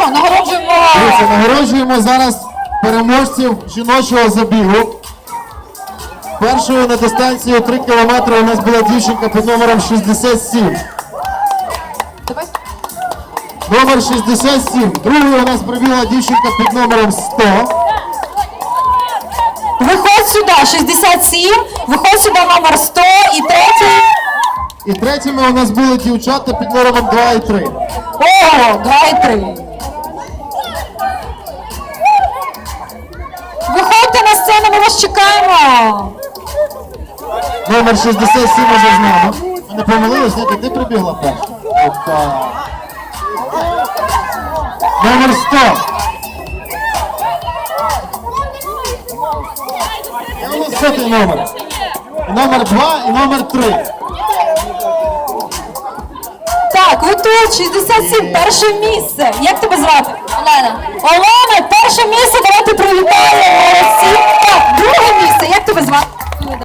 що, нагороджуємо? Дивіться, нагороджуємо зараз переможців жіночого забігу. Першою на дистанції 3 кілометри у нас була дівчинка під номером 67. Давай. Номер 67. Другою у нас пробігла дівчинка під номером 100. Виходь сюди, 67, виходь сюди номер 100 і третій. І третіми у нас були дівчата під номером 2 і 3. О, 2 і 3. Виходьте на сцену, ми вас чекаємо. Номер 67 уже з нами. Ми не помилились, ні, ти прибігла перша. Опа. Номер 100. І у нас сотий номер. І номер 2 і номер 3. Так, ви тут, 67, перше місце. Як тебе звати?